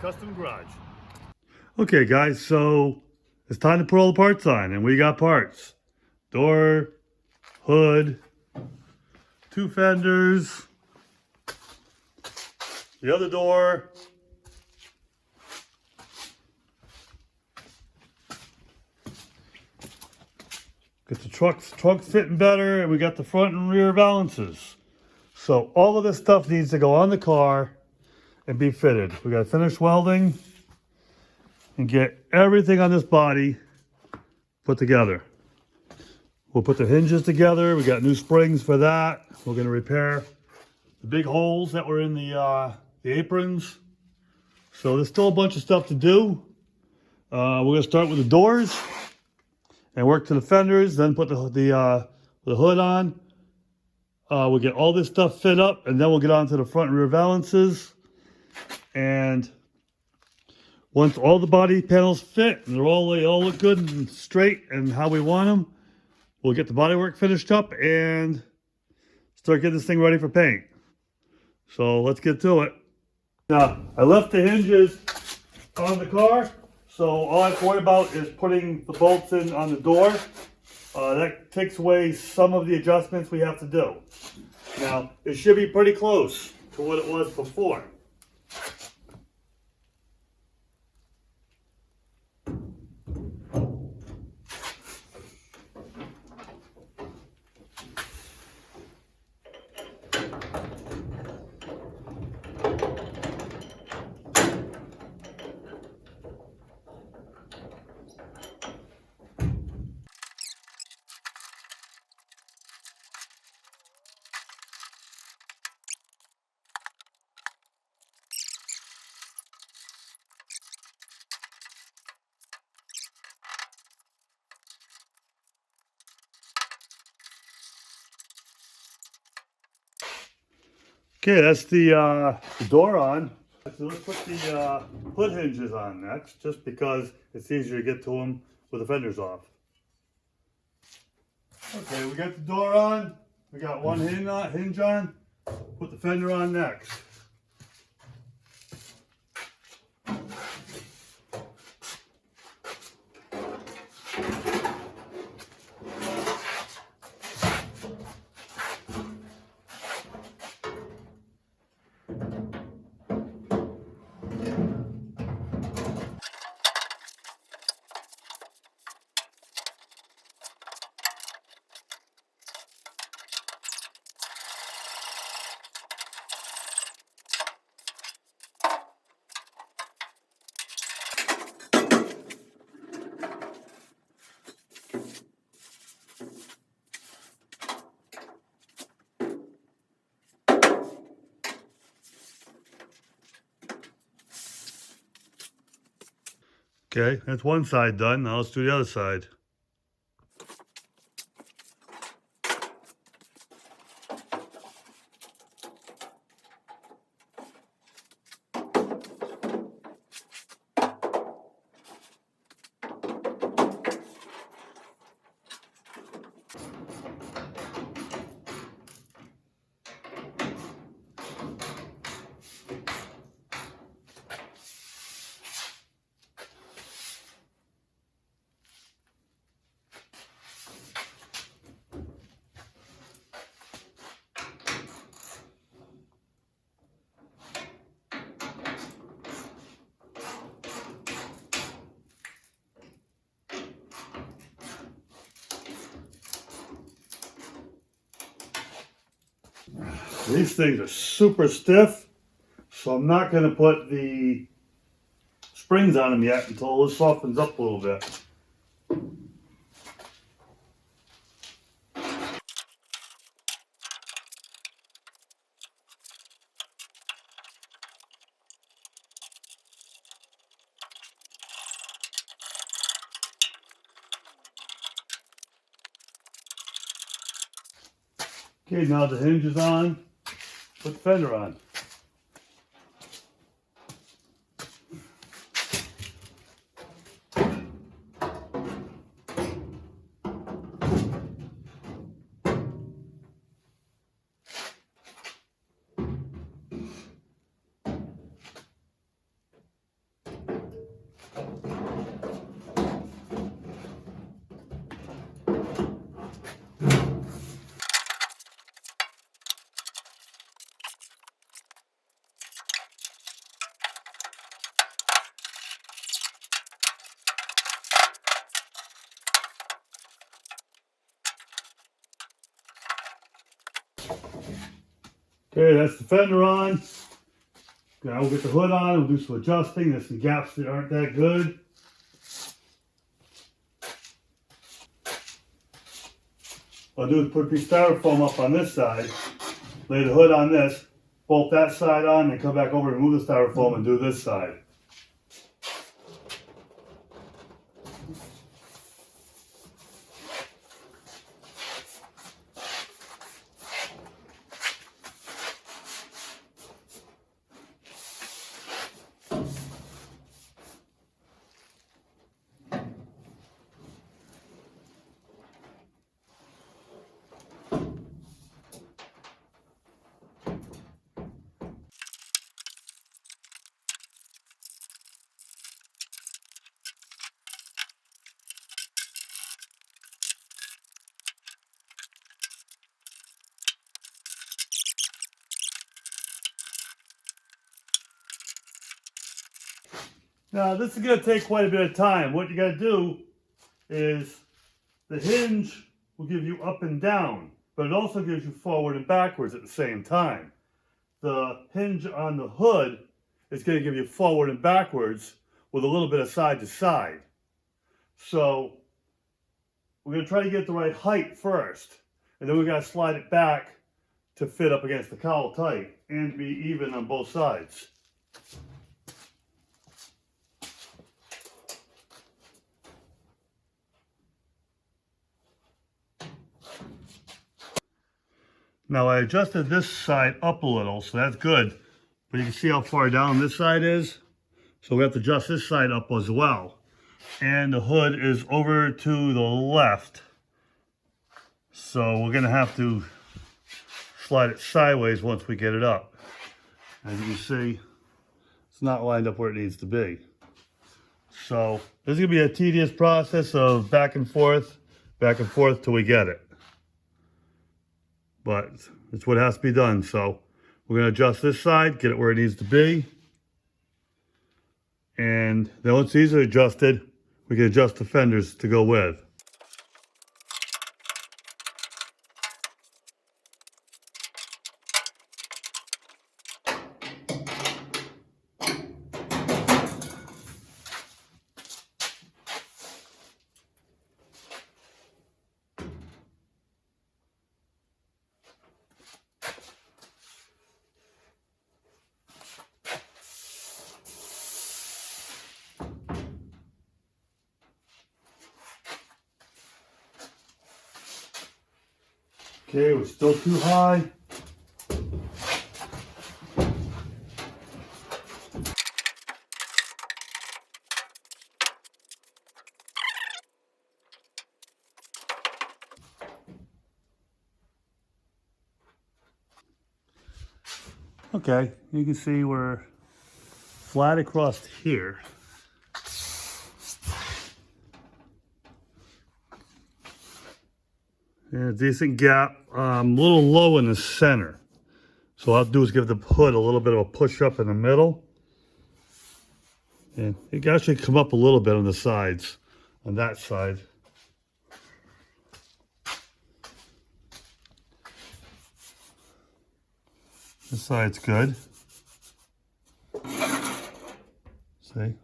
Custom Garage. Okay guys, so it's time to put all the parts on, and we got parts. Door, hood, 2 fenders, the other door, get the trunks fitting better, and we got the front and rear balances. So all of this stuff needs to go on the car and be fitted. We got to finish welding and get everything on this body put together. We'll put the hinges together. We got new springs for that. We're going to repair the big holes that were in the aprons. So there's still a bunch of stuff to do. We're going to start with the doors and work to the fenders, then put the hood on. We'll get all this stuff fit up, and then we'll get on to the front and rear valances. And once all the body panels fit and they all look good and straight and how we want them, we'll get the bodywork finished up and start getting this thing ready for paint. So let's get to it. Now, I left the hinges on the car, so all I have to worry about is putting the bolts in on the door. That takes away some of the adjustments we have to do. Now, it should be pretty close to what it was before. Okay, that's the door on. So let's put the hood hinges on next, just because it's easier to get to them with the fenders off. Okay, we got the door on. We got one hinge on. Put the fender on next. Okay, that's one side done. Now let's do the other side. These things are super stiff, so I'm not going to put the springs on them yet until this softens up a little bit. Okay, now the hinge is on. Put the fender on. Okay, that's the fender on. Now we'll get the hood on, we'll do some adjusting. There's some gaps that aren't that good. What I'll do is put a piece of styrofoam up on this side, lay the hood on this, bolt that side on, and come back over and remove the styrofoam and do this side. Now this is going to take quite a bit of time. What you got to do is the hinge will give you up and down, but it also gives you forward and backwards at the same time. The hinge on the hood is going to give you forward and backwards with a little bit of side to side. So we're going to try to get the right height first, and then we're going to slide it back to fit up against the cowl tight and be even on both sides. Now I adjusted this side up a little, so that's good. But you can see how far down this side is. So we have to adjust this side up as well. And the hood is over to the left. So we're gonna have to slide it sideways once we get it up. As you can see, it's not lined up where it needs to be. So this is gonna be a tedious process of back and forth till we get it. But it's what has to be done. So we're going to adjust this side, get it where it needs to be. And then once these are adjusted, we can adjust the fenders to go with. Okay, we're still too high. Okay, you can see we're flat across here. And a decent gap, a little low in the center. So what I'll do is give the hood a little bit of a push up in the middle. And it can actually come up a little bit on the sides, on that side. This side's good. See?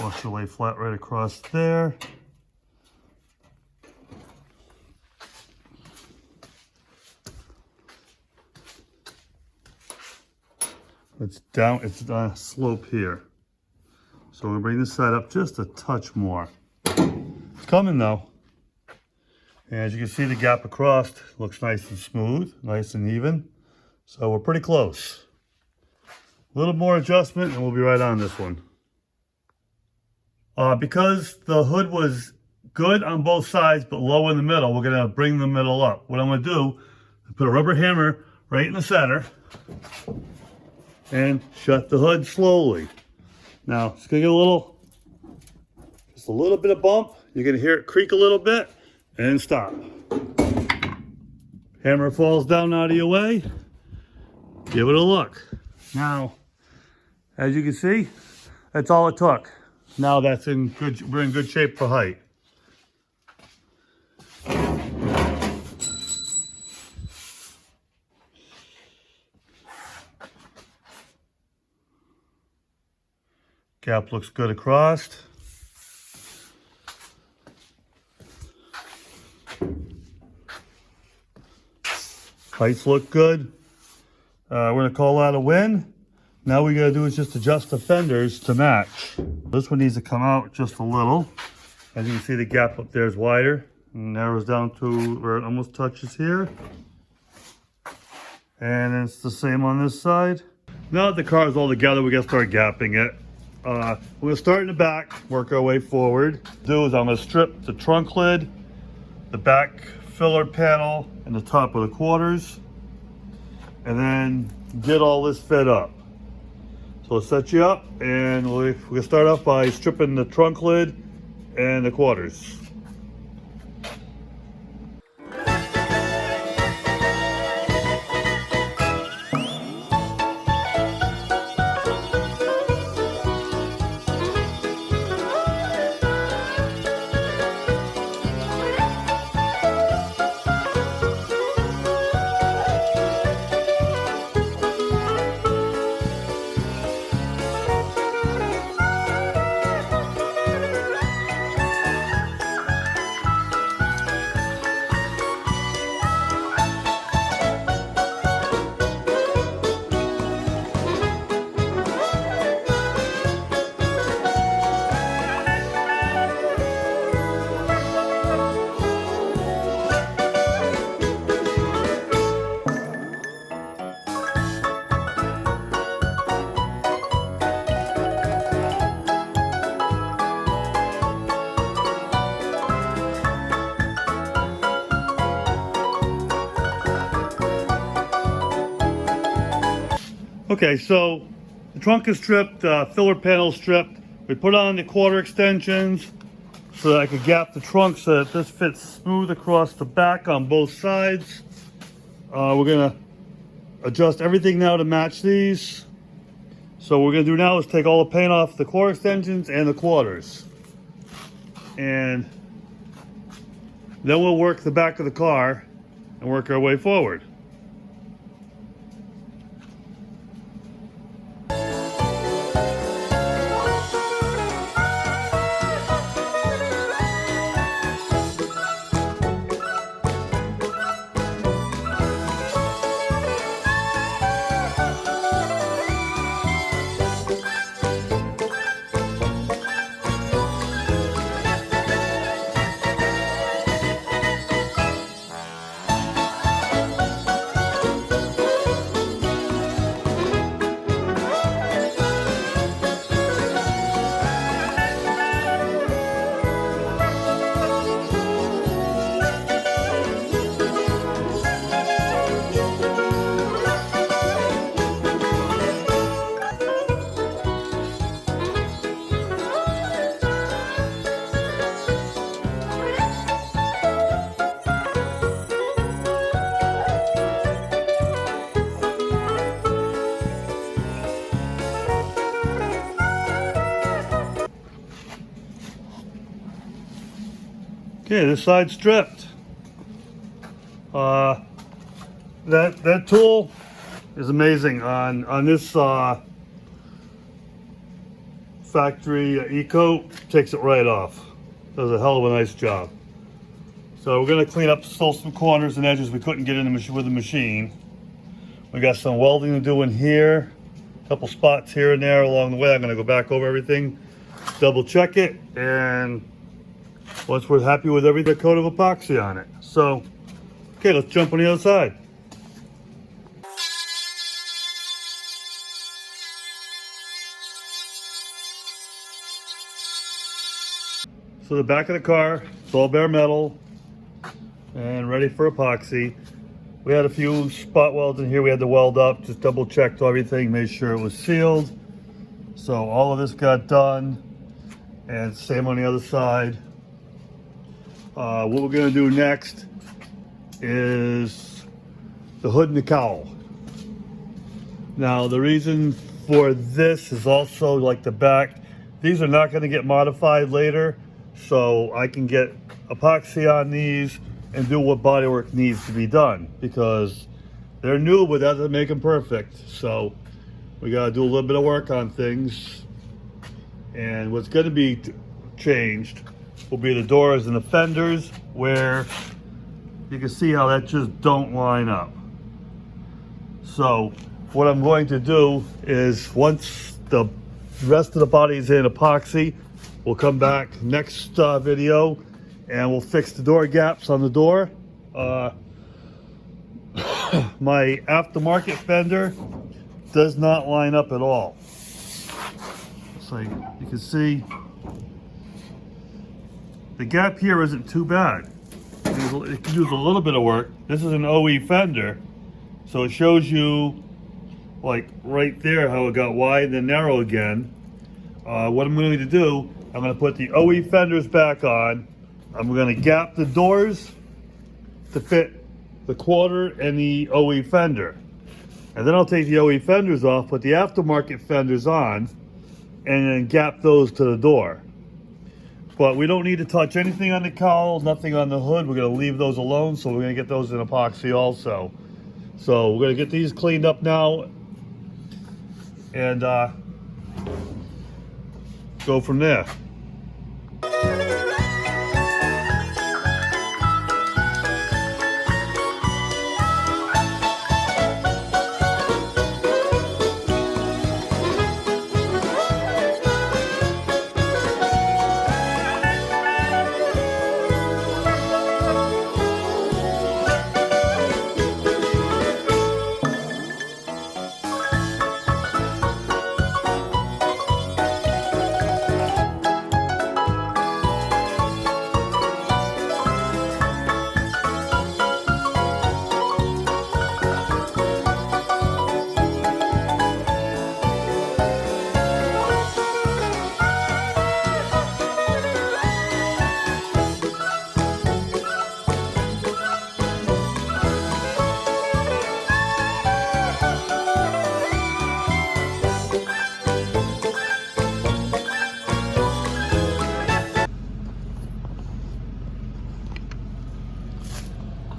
Wash the lay flat right across there. It's down, it's on a slope here. So we're gonna bring this side up just a touch more. It's coming though. And as you can see, the gap across looks nice and smooth, nice and even. So we're pretty close. A little more adjustment and we'll be right on this one. Because the hood was good on both sides but low in the middle, we're gonna bring the middle up. What I'm gonna do is put a rubber hammer right in the center and shut the hood slowly. Now it's gonna get just a little bit of bump. You're gonna hear it creak a little bit and stop. Hammer falls down out of your way. Give it a look. Now, as you can see, that's all it took. Now we're in good shape for height. Gap looks good across. Heights look good. We're gonna call that a win. Now we gotta do is just adjust the fenders to match. This one needs to come out just a little. As you can see, the gap up there is wider and narrows down to where it almost touches here. And it's the same on this side. Now that the car is all together, we gotta start gapping it. We're gonna start in the back, work our way forward. I'm gonna strip the trunk lid, the back filler panel, and the top of the quarters, and then get all this fed up. So let's set you up, and we're gonna start off by stripping the trunk lid and the quarters. Okay, so the trunk is stripped, filler panel stripped. We put on the quarter extensions so that I could gap the trunk so that this fits smooth across the back on both sides. We're gonna adjust everything now to match these. So what we're gonna do now is take all the paint off the quarter extensions and the quarters. And then we'll work the back of the car and work our way forward. Okay, this side's stripped. That tool is amazing on this factory E-coat. Takes it right off. Does a hell of a nice job. So we're gonna clean up still some corners and edges we couldn't get in with the machine. We got some welding to do in here, a couple spots here and there along the way. I'm gonna go back over everything, double check it, and once we're happy with everything, a coat of epoxy on it. So, okay, let's jump on the other side. So the back of the car, it's all bare metal and ready for epoxy. We had a few spot welds in here we had to weld up, just double checked everything, made sure it was sealed. So all of this got done, and same on the other side. What we're gonna do next is the hood and the cowl. Now the reason for this is also like the back. These are not gonna get modified later, so I can get epoxy on these and do what bodywork needs to be done, because they're new, but that doesn't make them perfect. So we gotta do a little bit of work on things. And what's going to be changed will be the doors and the fenders, where you can see how that just don't line up. So what I'm going to do is, once the rest of the body is in epoxy, we'll come back next video and we'll fix the door gaps on the door. My aftermarket fender does not line up at all. So you can see the gap here isn't too bad. It can use a little bit of work. This is an OE fender, so it shows you like right there how it got wide and narrow again. What I'm going to do, I'm going to put the OE fenders back on. I'm going to gap the doors to fit the quarter and the OE fender. And then I'll take the OE fenders off, put the aftermarket fenders on, and then gap those to the door. But we don't need to touch anything on the cowl, nothing on the hood. We're going to leave those alone, so we're going to get those in epoxy also. So we're going to get these cleaned up now and go from there.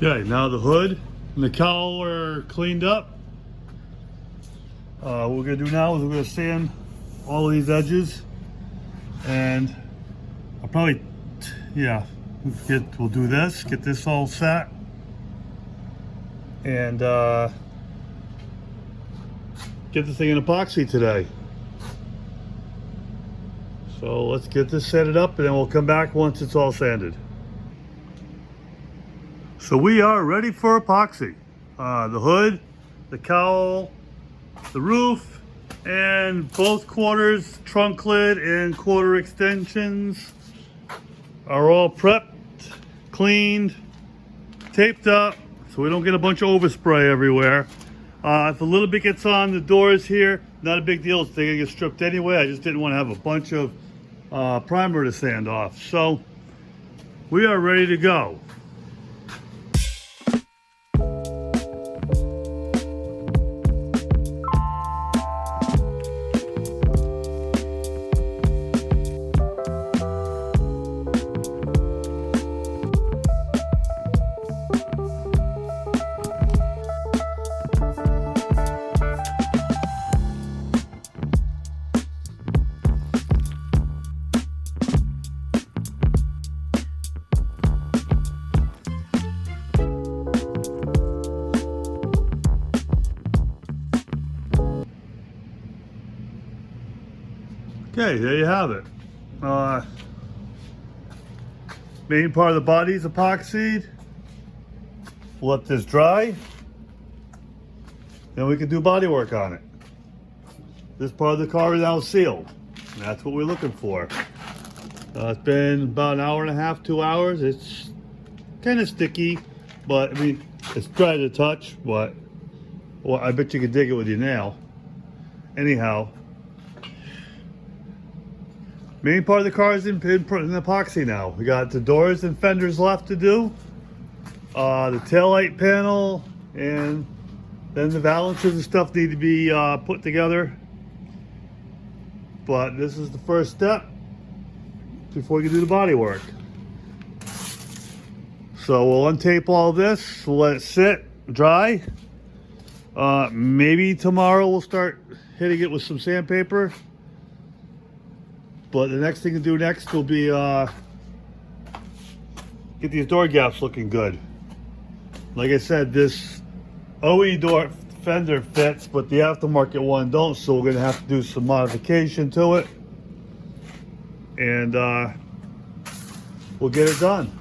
Okay, now the hood and the cowl are cleaned up. What we're going to do now is we're going to sand all of these edges, and I'll probably, we'll do this, get this all set, and get the thing in epoxy today. So let's get this sanded up, and then we'll come back once it's all sanded. So we are ready for epoxy. The hood, the cowl, the roof, and both quarters, trunk lid and quarter extensions are all prepped, cleaned, taped up, so we don't get a bunch of overspray everywhere. If a little bit gets on the doors here, not a big deal. They're gonna get stripped anyway. I just didn't want to have a bunch of primer to sand off. So we are ready to go. Okay, there you have it. Main part of the body is epoxied. We'll let this dry. Then we can do body work on it. This part of the car is now sealed. And that's what we're looking for. It's been about an hour and a half, 2 hours. It's kind of sticky, but I mean, it's dry to touch, but well, I bet you could dig it with your nail. Anyhow, main part of the car is in epoxy now. We got the doors and fenders left to do, the taillight panel, and then the valances and stuff need to be put together. But this is the first step before you can do the body work. So we'll untape all this, we'll let it sit, dry. Maybe tomorrow we'll start hitting it with some sandpaper. But the next thing to do next will be get these door gaps looking good. Like I said, this OE door fender fits, but the aftermarket one don't, so we're gonna have to do some modification to it, and we'll get it done.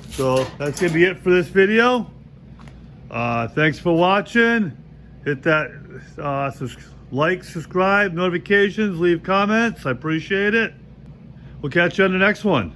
So that's gonna be it for this video. Thanks for watching. Hit that like, subscribe, notifications, leave comments. I appreciate it. We'll catch you on the next one.